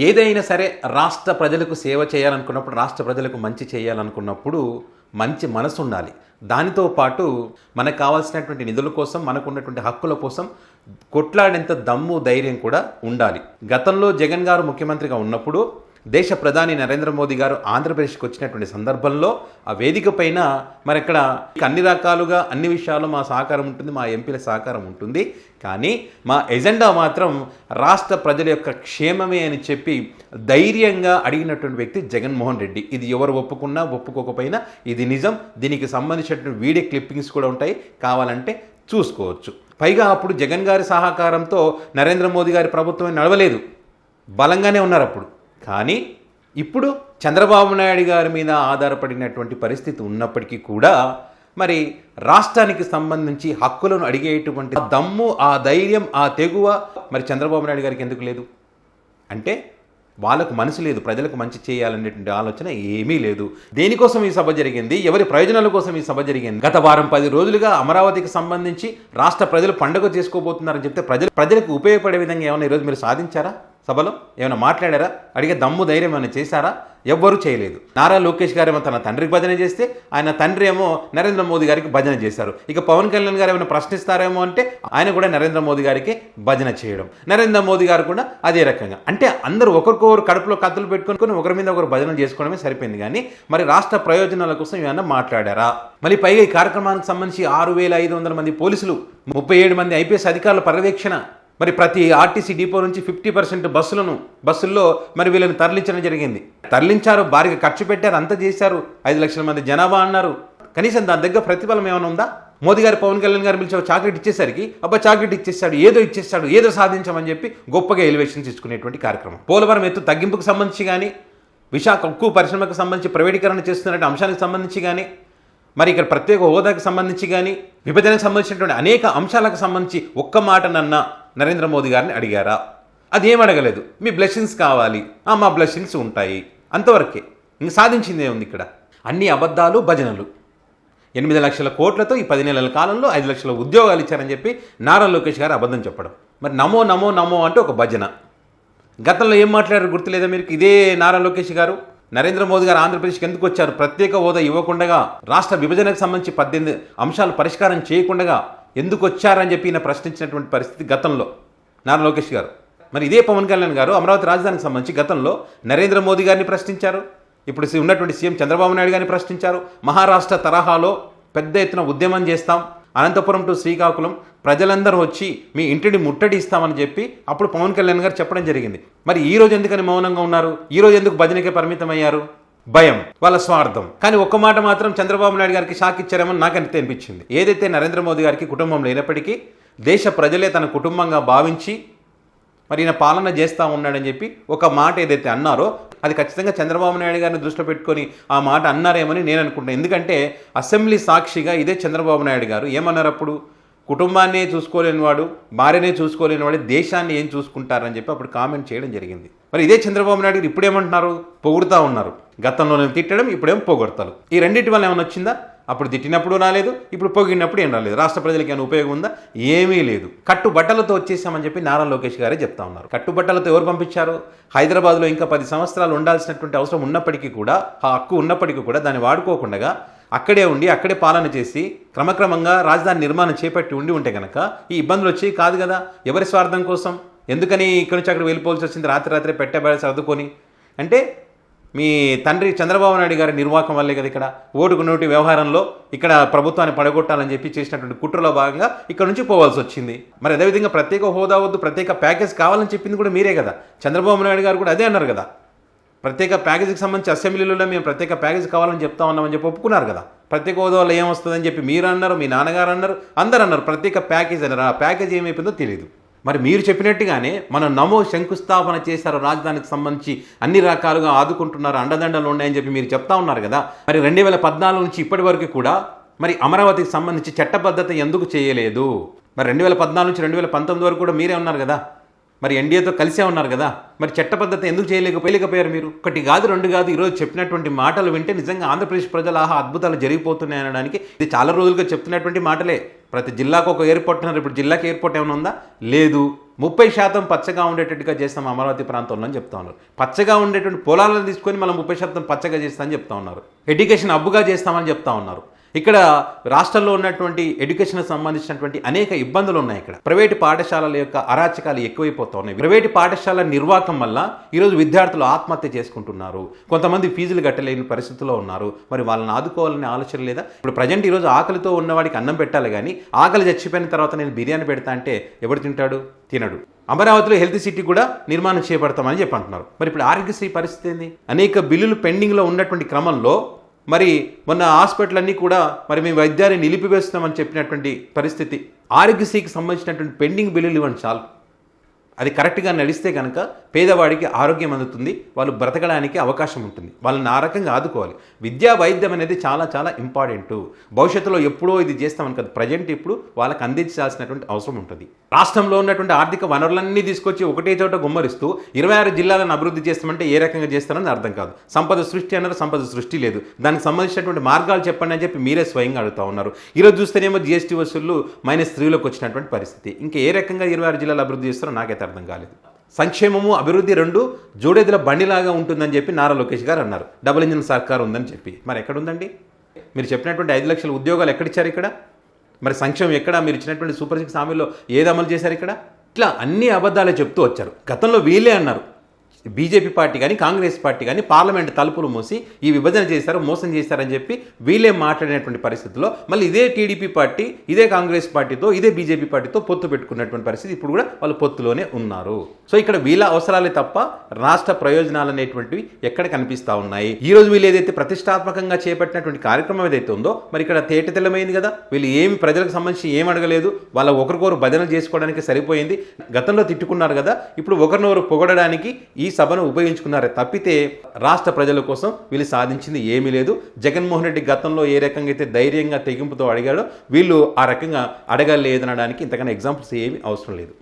ఏదైనా సరే రాష్ట్ర ప్రజలకు సేవ చేయాలనుకున్నప్పుడు, రాష్ట్ర ప్రజలకు మంచి చేయాలనుకున్నప్పుడు మంచి మనసు ఉండాలి. దానితో పాటు మనకు కావాల్సినటువంటి నిధుల కోసం, మనకు ఉన్నటువంటి హక్కుల కోసం కొట్లాడేంత దమ్ము, ధైర్యం కూడా ఉండాలి. గతంలో జగన్ గారు ముఖ్యమంత్రిగా ఉన్నప్పుడు దేశ ప్రధాని నరేంద్ర మోదీ గారు ఆంధ్రప్రదేశ్కి వచ్చినటువంటి సందర్భంలో ఆ వేదిక పైన మరి ఇక్కడ అన్ని రకాలుగా అన్ని విషయాల్లో మా సహకారం ఉంటుంది, మా ఎంపీల సహకారం ఉంటుంది, కానీ మా ఎజెండా మాత్రం రాష్ట్ర ప్రజల యొక్క క్షేమమే అని చెప్పి ధైర్యంగా అడిగినటువంటి వ్యక్తి జగన్మోహన్ రెడ్డి. ఇది ఎవరు ఒప్పుకున్నా ఒప్పుకోకపోయినా ఇది నిజం. దీనికి సంబంధించినటువంటి వీడియో క్లిప్పింగ్స్ కూడా ఉంటాయి, కావాలంటే చూసుకోవచ్చు. పైగా అప్పుడు జగన్ గారి సహకారంతో నరేంద్ర మోదీ గారి ప్రభుత్వం నడవలేదు, బలంగానే ఉన్నారు అప్పుడు. కానీ ఇప్పుడు చంద్రబాబు నాయుడు గారి మీద ఆధారపడినటువంటి పరిస్థితి ఉన్నప్పటికీ కూడా మరి రాష్ట్రానికి సంబంధించి హక్కులను అడిగేటువంటి దమ్ము, ఆ ధైర్యం, ఆ తెగువ మరి చంద్రబాబు నాయుడు గారికి ఎందుకు లేదు? అంటే వాళ్ళకు మనసు లేదు, ప్రజలకు మంచి చేయాలనేటువంటి ఆలోచన ఏమీ లేదు. దేనికోసం ఈ సభ జరిగింది? ఎవరి ప్రయోజనాల కోసం ఈ సభ జరిగింది? గత వారం 10 రోజులుగా అమరావతికి సంబంధించి రాష్ట్ర ప్రజలు పండుగ చేసుకోబోతున్నారని చెప్తే ప్రజలకు ఉపయోగపడే విధంగా ఏమైనా ఈరోజు మీరు సాధించారా? సభలో ఏమైనా మాట్లాడారా? అడిగే దమ్ము, ధైర్యం ఏమైనా చేశారా? ఎవ్వరూ చేయలేదు. నారా లోకేష్ గారేమో తన తండ్రికి భజన చేస్తే, ఆయన తండ్రి ఏమో నరేంద్ర మోదీ గారికి భజన చేశారు. ఇక పవన్ కళ్యాణ్ గారు ఏమైనా ప్రశ్నిస్తారేమో అంటే ఆయన కూడా నరేంద్ర మోదీ గారికి భజన చేయడం, నరేంద్ర మోదీ గారు కూడా అదే రకంగా. అంటే అందరూ ఒకరికొకరు కడుపులో కత్తులు పెట్టుకొని ఒకరి మీద ఒకరు భజన చేసుకోవడమే సరిపోయింది. కానీ మరి రాష్ట్ర ప్రయోజనాల కోసం ఏమైనా మాట్లాడారా? మళ్ళీ పైగా ఈ కార్యక్రమానికి సంబంధించి 6,500 మంది పోలీసులు, 37 మంది ఐపీఎస్ అధికారుల పర్యవేక్షణ, మరి ప్రతి ఆర్టీసీ డిపో నుంచి 50% బస్సుల్లో మరి వీళ్ళని తరలించడం జరిగింది. తరలించారు, భారీగా ఖర్చు పెట్టారు, అంతా చేశారు, 5 లక్షల మంది జనాభా అన్నారు. కనీసం దాని దగ్గర ప్రతిఫలం ఏమైనా ఉందా? మోదీ గారు పవన్ కళ్యాణ్ గారు పిలిచి చాక్లెట్ ఇచ్చేసరికి అబ్బా చాక్లెట్ ఇచ్చేస్తాడు, ఏదో సాధించామని చెప్పి గొప్పగా ఎలివేషన్స్ ఇచ్చుకునేటువంటి కార్యక్రమం. పోలవరం ఎత్తు తగ్గింపుకు సంబంధించి కానీ, విశాఖ ఉక్కు పరిశ్రమకు సంబంధించి ప్రైవేటీకరణ చేస్తున్నటువంటి అంశానికి సంబంధించి కానీ, మరి ఇక్కడ ప్రత్యేక హోదాకు సంబంధించి కానీ, విభజనకు సంబంధించినటువంటి అనేక అంశాలకు సంబంధించి ఒక్క మాటనన్నా నరేంద్ర మోదీ గారిని అడిగారా? అది ఏం అడగలేదు. మీ బ్లెస్సింగ్స్ కావాలి, మా బ్లెస్సింగ్స్ ఉంటాయి, అంతవరకే. ఇంక సాధించిందే ఉంది ఇక్కడ. అన్ని అబద్ధాలు, భజనలు. 8 లక్షల కోట్లతో ఈ 10 నెలల కాలంలో 5 లక్షల ఉద్యోగాలు ఇచ్చారని చెప్పి నారా లోకేష్ గారు అబద్ధం చెప్పడం. మరి నమో నమో నమో అంటే ఒక భజన. గతంలో ఏం మాట్లాడారు గుర్తులేదా మీరు? ఇదే నారా లోకేష్ గారు నరేంద్ర మోదీ గారు ఆంధ్రప్రదేశ్కి ఎందుకు వచ్చారు? ప్రత్యేక హోదా ఇవ్వకుండా, రాష్ట్ర విభజనకు సంబంధించి 18 అంశాలు పరిష్కారం చేయకుండా ఎందుకు వచ్చారని చెప్పి ఈయన ప్రశ్నించినటువంటి పరిస్థితి గతంలో నారా లోకేష్ గారు. మరి ఇదే పవన్ కళ్యాణ్ గారు అమరావతి రాజధానికి సంబంధించి గతంలో నరేంద్ర మోదీ గారిని ప్రశ్నించారు, ఇప్పుడు ఉన్నటువంటి సీఎం చంద్రబాబు నాయుడు గారిని ప్రశ్నించారు. మహారాష్ట్ర తరహాలో పెద్ద ఎత్తున ఉద్యమం చేస్తాం, అనంతపురం టు శ్రీకాకుళం ప్రజలందరూ వచ్చి మీ ఇంటిని ముట్టడి ఇస్తామని చెప్పి అప్పుడు పవన్ కళ్యాణ్ గారు చెప్పడం జరిగింది. మరి ఈ రోజు ఎందుకని మౌనంగా ఉన్నారు? ఈ రోజు ఎందుకు భజనకే పరిమితం అయ్యారు? భయం, వాళ్ళ స్వార్థం. కానీ ఒక్క మాట మాత్రం చంద్రబాబు నాయుడు గారికి షాక్ ఇచ్చారేమో నాకు అనిపించింది. ఏదైతే నరేంద్ర మోదీ గారికి కుటుంబం లేనప్పటికీ దేశ ప్రజలే తన కుటుంబంగా భావించి మరి ఈయన పాలన చేస్తూ ఉన్నాడని చెప్పి ఒక మాట ఏదైతే అన్నారో అది ఖచ్చితంగా చంద్రబాబు నాయుడు గారిని దృష్టిలో పెట్టుకొని ఆ మాట అన్నారేమని నేను అనుకుంటున్నాను. ఎందుకంటే అసెంబ్లీ సాక్షిగా ఇదే చంద్రబాబు నాయుడు గారు ఏమన్నారు అప్పుడు? కుటుంబాన్నే చూసుకోలేనివాడు, భార్యనే చూసుకోలేనివాడు దేశాన్ని ఏం చూసుకుంటారని చెప్పి అప్పుడు కామెంట్ చేయడం జరిగింది. మరి ఇదే చంద్రబాబు నాయుడు గారు ఇప్పుడు ఏమంటున్నారు? పొగుడుతూ ఉన్నారు. గతంలోనే తిట్టడం, ఇప్పుడేమో పొగడతారు. ఈ రెండింటి వల్ల ఏమైనా వచ్చిందా? అప్పుడు తిట్టినప్పుడు రాలేదు, ఇప్పుడు పొగిడినప్పుడు ఏం రాలేదు. రాష్ట్ర ప్రజలకి ఏమైనా ఉపయోగం ఉందా? ఏమీ లేదు. కట్టుబట్టలతో వచ్చేసామని చెప్పి నారా లోకేష్ గారే చెప్తా ఉన్నారు. కట్టుబట్టలతో ఎవరు పంపించారు? హైదరాబాద్లో ఇంకా 10 సంవత్సరాలు ఉండాల్సినటువంటి అవసరం ఉన్నప్పటికీ కూడా, ఆ హక్కు ఉన్నప్పటికీ కూడా దాన్ని వాడుకోకుండా అక్కడే ఉండి అక్కడే పాలన చేసి క్రమక్రమంగా రాజధాని నిర్మాణం చేపట్టి ఉంటే కనుక ఈ ఇబ్బందులు వచ్చి కాదు కదా. ఎవరి స్వార్థం కోసం? ఎందుకని ఇక్కడి నుంచి అక్కడ వెళ్ళిపోవాల్సి వచ్చింది? రాత్రి పెట్టబడి సర్దుకొని. అంటే మీ తండ్రి చంద్రబాబు నాయుడు గారి నిర్వాహకం వల్లే కదా ఇక్కడ ఓటుకు నోటి వ్యవహారంలో ఇక్కడ ప్రభుత్వాన్ని పడగొట్టాలని చెప్పి చేసినటువంటి కుట్రలో భాగంగా ఇక్కడ నుంచి పోవాల్సి వచ్చింది. మరి అదేవిధంగా ప్రత్యేక హోదా వద్దు, ప్రత్యేక ప్యాకేజ్ కావాలని చెప్పింది కూడా మీరే కదా. చంద్రబాబు నాయుడు గారు కూడా అదే అన్నారు కదా. ప్రత్యేక ప్యాకేజీకి సంబంధించి అసెంబ్లీలో మేము ప్రత్యేక ప్యాకేజీ కావాలని చెప్తా ఉన్నామని చెప్పి ఒప్పుకున్నారు కదా. ప్రత్యేక హోదా వల్ల ఏమొస్తుందని చెప్పి మీరు అన్నారు, మీ నాన్నగారు అన్నారు, అందరూ అన్నారు ప్రత్యేక ప్యాకేజ్ అన్నారు. ఆ ప్యాకేజ్ ఏమైపోయిందో తెలియదు. మరి మీరు చెప్పినట్టుగానే మనం నమో శంకుస్థాపన చేశారు, రాజధానికి సంబంధించి అన్ని రకాలుగా ఆదుకుంటున్నారు, అండదండలు ఉన్నాయని చెప్పి మీరు చెప్తా ఉన్నారు కదా. మరి 2014 నుంచి ఇప్పటి వరకు కూడా మరి అమరావతికి సంబంధించి చట్టబద్ధత ఎందుకు చేయలేదు? మరి 2014 నుంచి 2019 వరకు కూడా మీరే ఉన్నారు కదా. మరి ఎన్డీఏతో కలిసే ఉన్నారు కదా. మరి చట్టబద్ధత ఎందుకు చేయలేకపోయారు మీరు? ఒకటి కాదు, రెండు కాదు. ఈరోజు చెప్పినటువంటి మాటలు వింటే నిజంగా ఆంధ్రప్రదేశ్ ప్రజలు అద్భుతాలు జరిగిపోతున్నాయి అనడానికి ఇది చాలా రోజులుగా చెప్తున్నటువంటి మాటలే. ప్రతి జిల్లాకు ఒక ఎయిర్పోర్ట్ అన్నారు. ఇప్పుడు జిల్లాకి ఎయిర్పోర్ట్ ఏమైనా ఉందా? లేదు. 30% పచ్చగా ఉండేటట్టుగా చేస్తాం అమరావతి ప్రాంతంలో అని చెప్తా ఉన్నారు. పచ్చగా ఉండేటువంటి పొలాలను తీసుకొని మనం 30% పచ్చగా చేస్తామని చెప్తా ఉన్నారు. ఎడ్యుకేషన్ అబ్బుగా చేస్తామని చెప్తా ఉన్నారు. ఇక్కడ రాష్ట్రంలో ఉన్నటువంటి ఎడ్యుకేషన్కి సంబంధించినటువంటి అనేక ఇబ్బందులు ఉన్నాయి. ఇక్కడ ప్రైవేటు పాఠశాలల యొక్క అరాచకాలు ఎక్కువైపోతూ ఉన్నాయి. ప్రైవేటు పాఠశాల నిర్వాహకం వల్ల ఈరోజు విద్యార్థులు ఆత్మహత్య చేసుకుంటున్నారు. కొంతమంది ఫీజులు కట్టలేని పరిస్థితిలో ఉన్నారు. మరి వాళ్ళని ఆదుకోవాలనే ఆలోచన లేదా? ఇప్పుడు ప్రజెంట్ ఈరోజు ఆకలితో ఉన్నవాడికి అన్నం పెట్టాలి, కానీ ఆకలి చచ్చిపోయిన తర్వాత నేను బిర్యానీ పెడతా అంటే ఎవడు తింటాడు? తినడు. అమరావతిలో హెల్త్ సిటీ కూడా నిర్మాణం చేపడతామని చెప్పి అంటున్నారు. మరి ఇప్పుడు ఆరోగ్యశ్రీ పరిస్థితి ఏంది? అనేక బిల్లులు పెండింగ్లో ఉన్నటువంటి క్రమంలో మరి మొన్న హాస్పిటల్ అన్నీ కూడా మరి మేము వైద్యాన్ని నిలిపివేస్తున్నామని చెప్పినటువంటి పరిస్థితి. ఆరోగ్యశ్రీకి సంబంధించినటువంటి పెండింగ్ బిల్లులు ఇవ్వండి చాలు. అది కరెక్ట్గా నడిస్తే కనుక పేదవాడికి ఆరోగ్యం అందుతుంది, వాళ్ళు బ్రతకడానికి అవకాశం ఉంటుంది. వాళ్ళని ఆ రకంగా ఆదుకోవాలి. విద్యా వైద్యం అనేది చాలా చాలా ఇంపార్టెంట్. భవిష్యత్తులో ఎప్పుడో ఇది చేస్తామని కదా, ప్రజెంట్ ఇప్పుడు వాళ్ళకి అందించాల్సినటువంటి అవసరం ఉంటుంది. రాష్ట్రంలో ఉన్నటువంటి ఆర్థిక వనరులన్నీ తీసుకొచ్చి ఒకటే చోట గుమ్మరిస్తూ 26 జిల్లాలను అభివృద్ధి చేస్తామంటే ఏ రకంగా చేస్తారని అర్థం కాదు. సంపద సృష్టి అన్నారు, సంపద సృష్టి లేదు. దానికి సంబంధించినటువంటి మార్గాలు చెప్పండి అని చెప్పి మీరే స్వయంగా అడుగుతా ఉన్నారు. ఈరోజు చూస్తేనేమో జీఎస్టీ వసూళ్లు -3లోకి వచ్చినటువంటి పరిస్థితి. ఇంకా ఏ రకంగా 26 జిల్లాలు అభివృద్ధి చేస్తారో నాకైతే అర్థం కాలేదు. సంక్షేమము అభివృద్ధి రెండు జోడెద్దుల బండిలాగా ఉంటుందని చెప్పి నారా లోకేష్ గారు అన్నారు. డబుల్ ఇంజిన్ సర్కార్ ఉందని చెప్పి. మరి ఎక్కడుందండి? మీరు చెప్పినటువంటి 5 లక్షల ఉద్యోగాలు ఎక్కడిచ్చారు ఇక్కడ? మరి సంక్షేమం ఎక్కడ? మీరు ఇచ్చినటువంటి సూపర్ 6 హామీలో ఏది అమలు చేశారు ఇక్కడ? ఇట్లా అన్ని అబద్ధాలే చెప్తూ వచ్చారు. గతంలో వీళ్ళే అన్నారు, బీజేపీ పార్టీ కానీ కాంగ్రెస్ పార్టీ కానీ పార్లమెంట్ తలుపులు మూసి ఈ విభజన చేశారు, మోసం చేశారని చెప్పి వీళ్ళే మాట్లాడినటువంటి పరిస్థితుల్లో మళ్ళీ ఇదే టీడీపీ పార్టీ, ఇదే కాంగ్రెస్ పార్టీతో, ఇదే బీజేపీ పార్టీతో పొత్తు పెట్టుకున్నటువంటి పరిస్థితి. ఇప్పుడు కూడా వాళ్ళు పొత్తులోనే ఉన్నారు. సో ఇక్కడ వీళ్ళ అవసరాలే తప్ప రాష్ట్ర ప్రయోజనాలు అనేటువంటివి ఎక్కడ కనిపిస్తూ ఉన్నాయి? ఈ రోజు వీళ్ళు ఏదైతే ప్రతిష్టాత్మకంగా చేపట్టినటువంటి కార్యక్రమం ఏదైతే ఉందో మరి ఇక్కడ తేట తెల్లమైంది కదా. వీళ్ళు ఏమి ప్రజలకు సంబంధించి ఏం అడగలేదు. వాళ్ళ ఒకరికొకరు భజనలు చేసుకోవడానికి సరిపోయింది. గతంలో తిట్టుకున్నారు కదా, ఇప్పుడు ఒకరినొకరు పొగడడానికి ఈ సభను ఉపయోగించుకున్నారే తప్పితే రాష్ట్ర ప్రజల కోసం వీళ్ళు సాధించింది ఏమీ లేదు. జగన్మోహన్ రెడ్డి గతంలో ఏ రకంగా అయితే ధైర్యంగా తెగింపుతో అడిగాడో వీళ్ళు ఆ రకంగా అడగలేదనడానికి ఇంతకన్నా ఎగ్జాంపుల్స్ ఏమీ అవసరం లేదు.